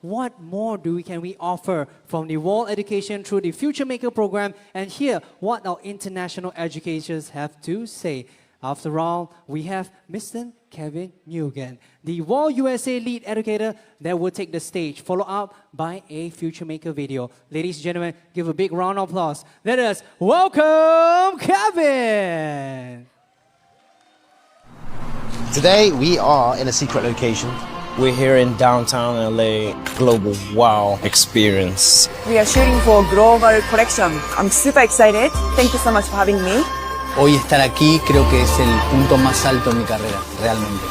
what more can we offer from the world education through the Future Maker program and hear what our international educators have to say. After all, we have Mr. Kevin Nugent, the World USA lead educator that will take the stage, followed up by a Future Maker video. Ladies and gentlemen, give a big round of applause. Let us welcome Kevin! Today we are in a secret location. We're here in downtown LA, global wow experience. We are shooting for global collection. I'm super excited. Thank you so much for having me. Hoy estar aquí creo que es el punto más alto de mi carrera, realmente.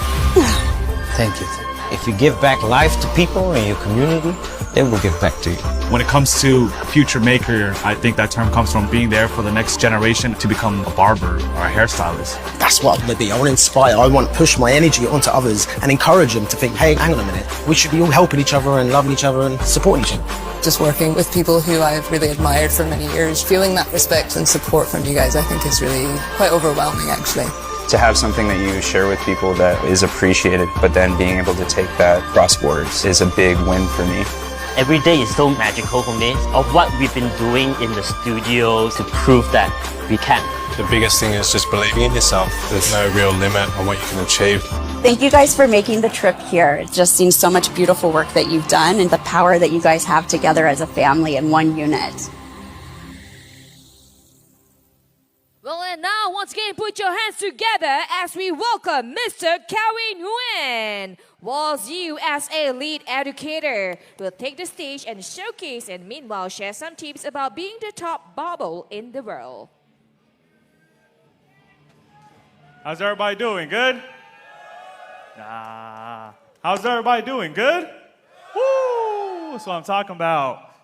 Thank you. If you give back life to people in your community, they will give back to you. When it comes to Future Maker, I think that term comes from being there for the next generation to become a barber or a hairstylist. That's what I want to be. I want to inspire. I want to push my energy onto others and encourage them to think, hey, hang on a minute. We should be all helping each other and loving each other and supporting each other. Just working with people who I've really admired for many years, feeling that respect and support from you guys, I think is really quite overwhelming, actually. To have something that you share with people that is appreciated, but then being able to take that cross borders is a big win for me. Every day is so magical for me of what we've been doing in the studios to prove that we can. The biggest thing is just believing in yourself. There's no real limit on what you can achieve. Thank you guys for making the trip here. It just seems so much beautiful work that you've done and the power that you guys have together as a family in one unit. Well, and now, once again, put your hands together as we welcome Mr. Kevin Nguyen. Whilst you, as a lead educator, will take the stage and showcase and meanwhile share some tips about being the top barber in the world. How's everybody doing? Good? How's everybody doing? Good? Woo! That's what I'm talking about.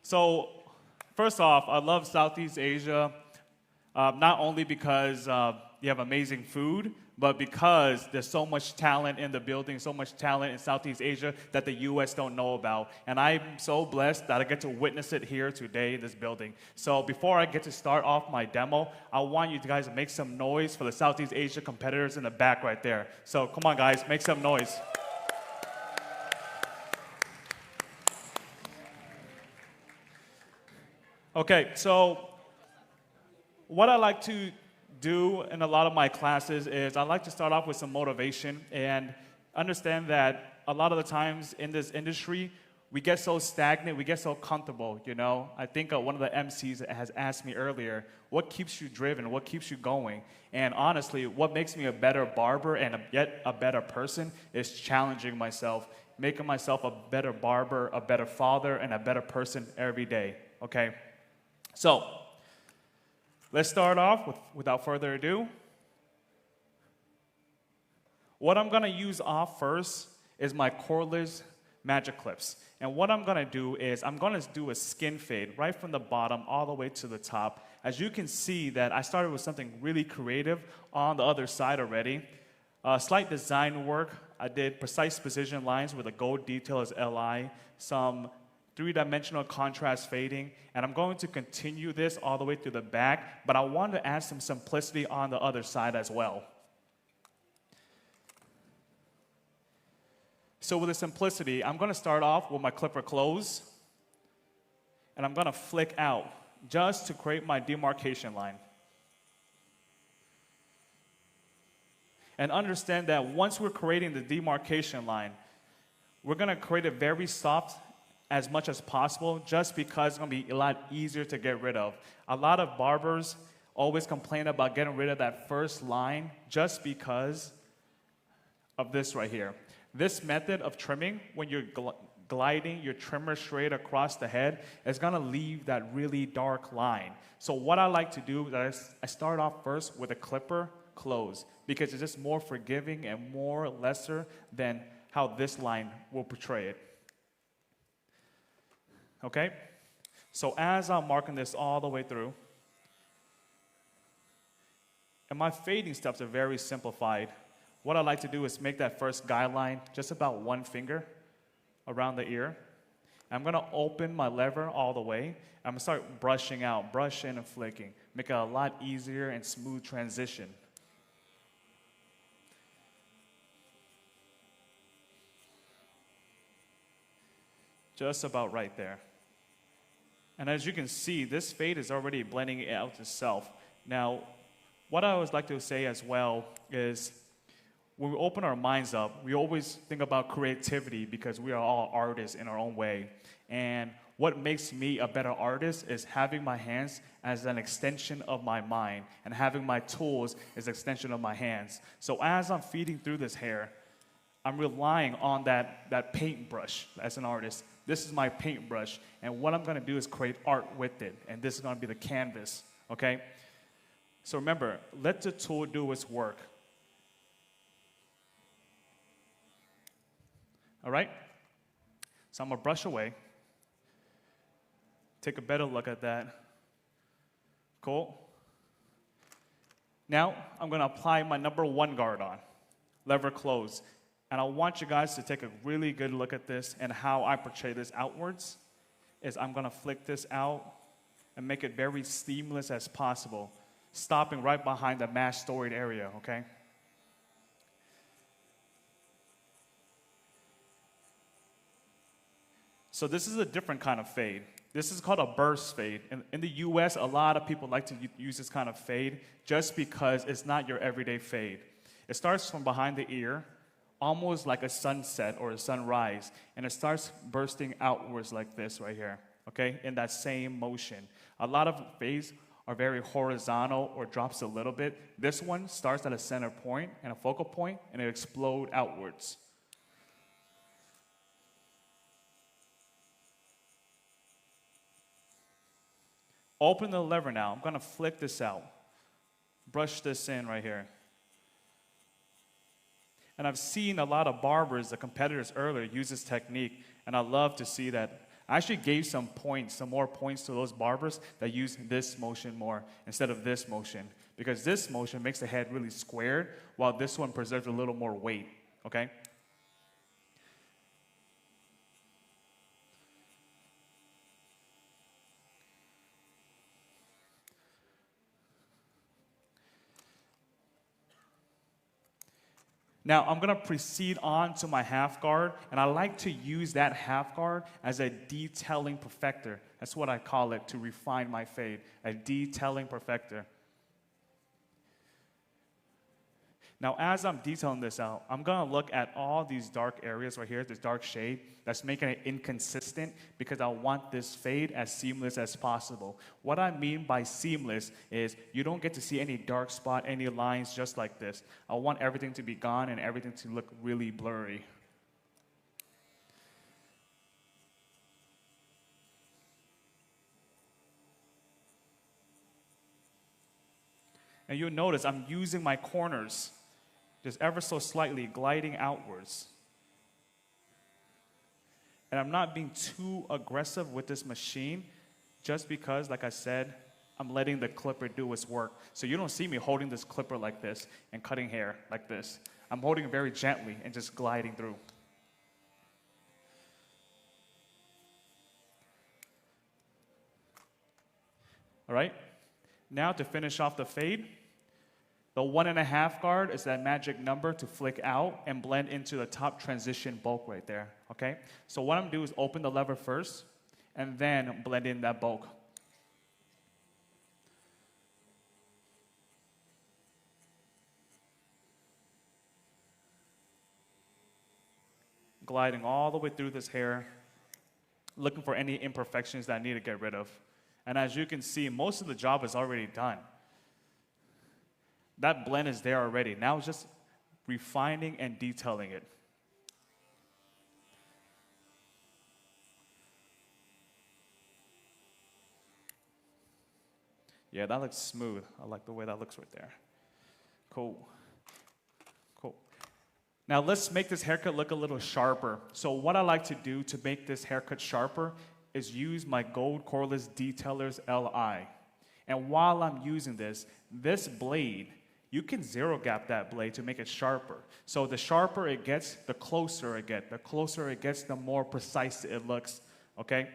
So, first off, I love Southeast Asia, not only because you have amazing food, but because there's so much talent in the building, so much talent in Southeast Asia that the U.S. don't know about. And I'm so blessed that I get to witness it here today in this building. So before I get to start off my demo, I want you guys to make some noise for the Southeast Asia competitors in the back right there. So come on, guys, make some noise. Okay, so what I like to do in a lot of my classes is I like to start off with some motivation and understand that a lot of the times in this industry, we get so stagnant, we get so comfortable, you know? I think one of the MCs has asked me earlier, what keeps you driven, what keeps you going? And honestly, what makes me a better barber and yet a better person is challenging myself, making myself a better barber, a better father, and a better person every day, okay? So, let's start off without further ado. What I'm gonna use off first is my cordless magic clips. And what I'm gonna do is I'm gonna do a skin fade right from the bottom all the way to the top. As you can see that I started with something really creative on the other side already. Slight design work. I did precise precision lines with a gold detail as LI, some three-dimensional contrast fading, and I'm going to continue this all the way through the back, but I want to add some simplicity on the other side as well. So with the simplicity, I'm going to start off with my clipper close, and I'm going to flick out just to create my demarcation line. And understand that once we're creating the demarcation line, we're going to create it very soft as much as possible, just because it's going to be a lot easier to get rid of. A lot of barbers always complain about getting rid of that first line just because of this right here. This method of trimming, when you're gliding your trimmer straight across the head, is going to leave that really dark line. So what I like to do is I start off first with a clipper close, because it's just more forgiving and more lesser than how this line will portray it. Okay, so as I'm marking this all the way through, and my fading steps are very simplified. What I like to do is make that first guideline just about 1 finger around the ear. I'm gonna open my lever all the way. I'm gonna start brushing out, brush in and flicking, make it a lot easier and smooth transition. Just about right there. And as you can see, this fade is already blending it out itself. Now, what I always like to say as well is when we open our minds up, we always think about creativity because we are all artists in our own way. And what makes me a better artist is having my hands as an extension of my mind and having my tools as an extension of my hands. So as I'm feeding through this hair, I'm relying on that paintbrush as an artist. This is my paintbrush, and what I'm gonna do is create art with it, and this is gonna be the canvas, okay? So remember, let the tool do its work. All right? So I'm gonna brush away. Take a better look at that. Cool. Now, I'm gonna apply my number 1 guard on. Lever close. And I want you guys to take a really good look at this, and how I portray this outwards is I'm gonna flick this out and make it very seamless as possible, stopping right behind the mash storied area, okay? So this is a different kind of fade. This is called a burst fade. In the US, a lot of people like to use this kind of fade just because it's not your everyday fade. It starts from behind the ear, almost like a sunset or a sunrise, and it starts bursting outwards like this right here, okay, in that same motion. A lot of fades are very horizontal or drops a little bit. This one starts at a center point and a focal point, and it explodes outwards. Open the lever now. I'm gonna flick this out. Brush this in right here. And I've seen a lot of barbers, the competitors earlier, use this technique, and I love to see that. I actually gave some more points to those barbers that use this motion more instead of this motion, because this motion makes the head really squared, while this one preserves a little more weight, okay? Now, I'm gonna proceed on to my half guard, and I like to use that half guard as a detailing perfector. That's what I call it, to refine my fade, a detailing perfector. Now, as I'm detailing this out, I'm gonna look at all these dark areas right here, this dark shade, that's making it inconsistent, because I want this fade as seamless as possible. What I mean by seamless is you don't get to see any dark spot, any lines just like this. I want everything to be gone and everything to look really blurry. And you'll notice I'm using my corners just ever so slightly, gliding outwards. And I'm not being too aggressive with this machine, just because, like I said, I'm letting the clipper do its work. So you don't see me holding this clipper like this and cutting hair like this. I'm holding it very gently and just gliding through. All right, now to finish off the fade, the 1.5 guard is that magic number to flick out and blend into the top transition bulk right there, okay? So what I'm gonna do is open the lever first and then blend in that bulk. Gliding all the way through this hair, looking for any imperfections that I need to get rid of. And as you can see, most of the job is already done. That blend is there already. Now it's just refining and detailing it. Yeah, that looks smooth. I like the way that looks right there. Cool. Cool. Now let's make this haircut look a little sharper. So what I like to do to make this haircut sharper is use my Gold Cordless Detailer's LI. And while I'm using this blade, you can zero gap that blade to make it sharper. So the sharper it gets, the closer it gets. The closer it gets, the more precise it looks, okay?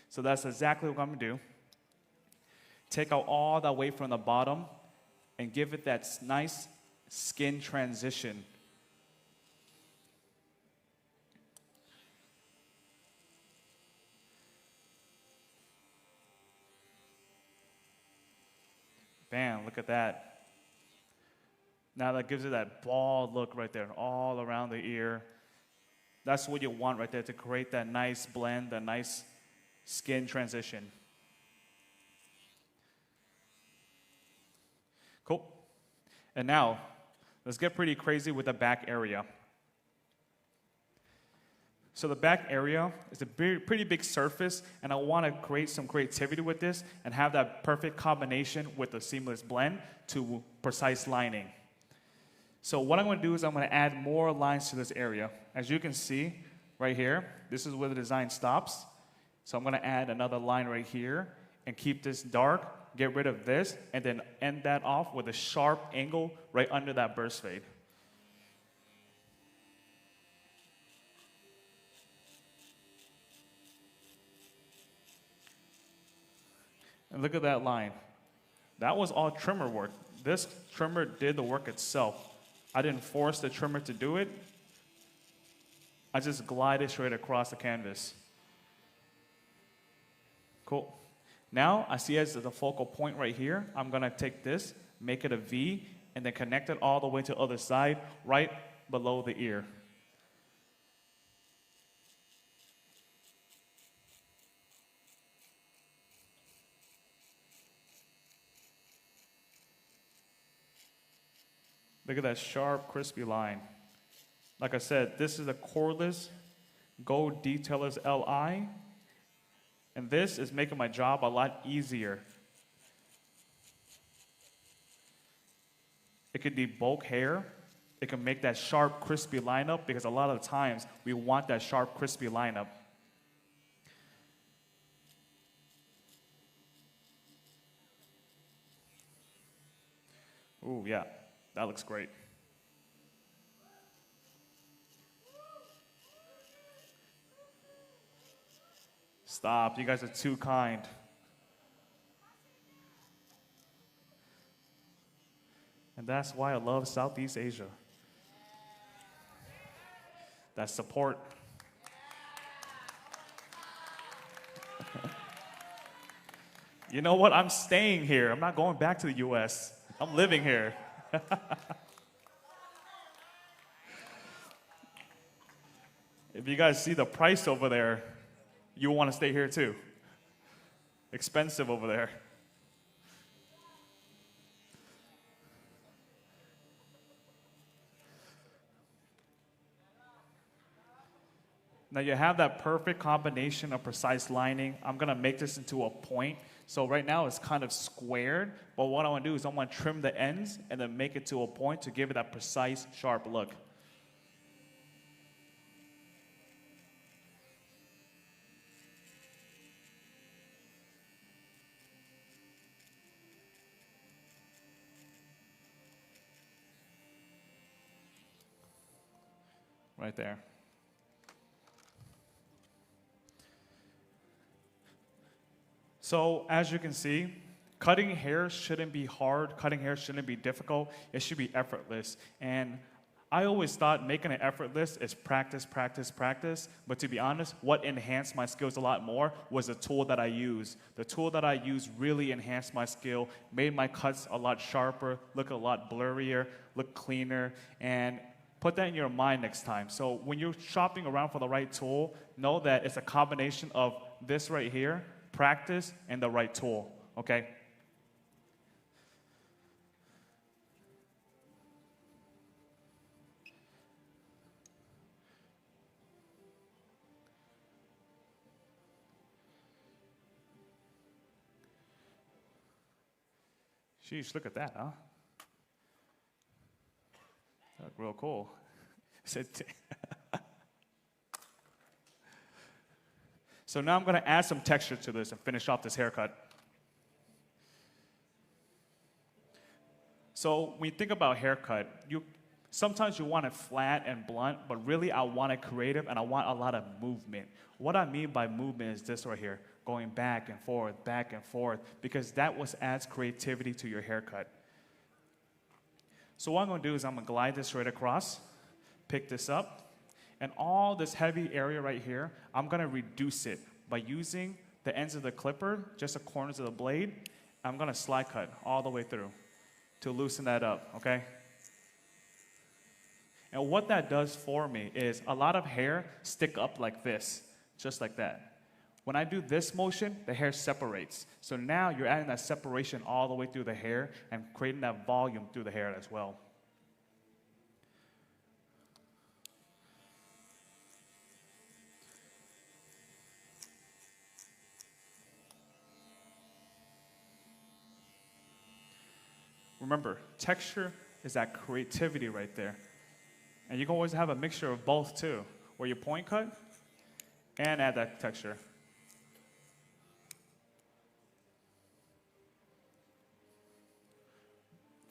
So that's exactly what I'm gonna do. Take out all that weight from the bottom and give it that nice skin transition. Bam, look at that. Now that gives it that bald look right there, all around the ear. That's what you want right there to create that nice blend, that nice skin transition. Cool. And now, let's get pretty crazy with the back area. So the back area is a pretty big surface, and I want to create some creativity with this and have that perfect combination with the seamless blend to precise lining. So what I'm going to do is I'm going to add more lines to this area. As you can see right here, this is where the design stops. So I'm going to add another line right here and keep this dark, get rid of this, and then end that off with a sharp angle right under that burst fade. And look at that line. That was all trimmer work. This trimmer did the work itself. I didn't force the trimmer to do it. I just glided straight across the canvas. Cool. Now, I see as the focal point right here, I'm going to take this, make it a V, and then connect it all the way to the other side, right below the ear. Look at that sharp, crispy line. Like I said, this is a cordless Gold Detailers LI. And this is making my job a lot easier. It can debulk hair. It can make that sharp, crispy lineup because a lot of times we want that sharp, crispy lineup. Ooh, yeah. That looks great. Stop, you guys are too kind. And that's why I love Southeast Asia. That support. You know what? I'm staying here. I'm not going back to the US. I'm living here. If you guys see the price over there, you want to stay here too. Expensive over there. Now you have that perfect combination of precise lining. I'm going to make this into a point. So right now it's kind of squared, but what I want to do is I want to trim the ends and then make it to a point to give it that precise, sharp look. Right there. So as you can see, cutting hair shouldn't be hard. Cutting hair shouldn't be difficult. It should be effortless. And I always thought making it effortless is practice, practice, practice. But to be honest, what enhanced my skills a lot more was the tool that I use. The tool that I used really enhanced my skill, made my cuts a lot sharper, look a lot blurrier, look cleaner, and put that in your mind next time. So when you're shopping around for the right tool, know that it's a combination of this right here, practice, and the right tool, okay? Sheesh, look at that, huh? That looked real cool. So now I'm going to add some texture to this and finish off this haircut. So when you think about haircut, sometimes you want it flat and blunt, but really I want it creative and I want a lot of movement. What I mean by movement is this right here, going back and forth, because that adds creativity to your haircut. So what I'm going to do is I'm going to glide this straight across, pick this up, and all this heavy area right here, I'm going to reduce it by using the ends of the clipper, just the corners of the blade, I'm gonna slide cut all the way through to loosen that up, okay? And what that does for me is a lot of hair stick up like this, just like that. When I do this motion, the hair separates. So now you're adding that separation all the way through the hair and creating that volume through the hair as well. Remember, texture is that creativity right there. And you can always have a mixture of both too, where you point cut and add that texture.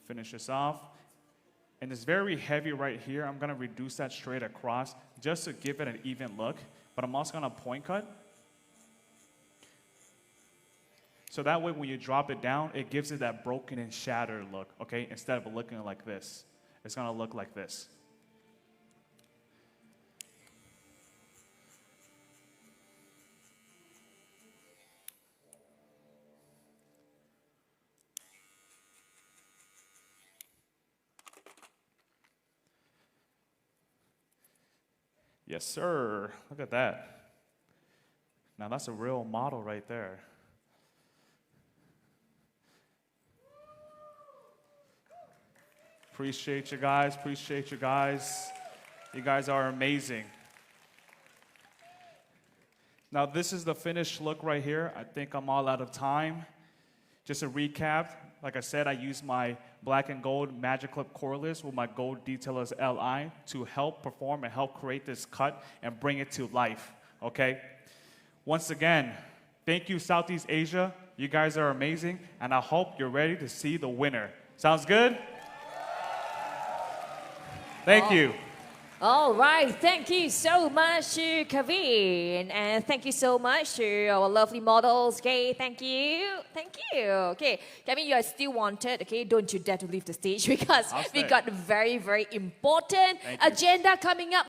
Finish this off. And it's very heavy right here. I'm gonna reduce that straight across just to give it an even look, but I'm also gonna point cut. So that way when you drop it down, it gives it that broken and shattered look, okay? Instead of looking like this. It's gonna look like this. Yes, sir. Look at that. Now that's a real model right there. Appreciate you guys. Appreciate you guys. You guys are amazing. Now this is the finished look right here. I think I'm all out of time. Just a recap. Like I said, I used my black and gold Magic Clip cordless with my gold detailers LI to help perform and help create this cut and bring it to life, okay? Once again, thank you Southeast Asia. You guys are amazing, and I hope you're ready to see the winner. Sounds good? Thank you. All right, thank you so much to Kevin, and thank you so much to our lovely models. Okay, thank you. Okay, Kevin, you are still wanted. Okay, don't you dare to leave the stage because we got very, very important agenda coming up.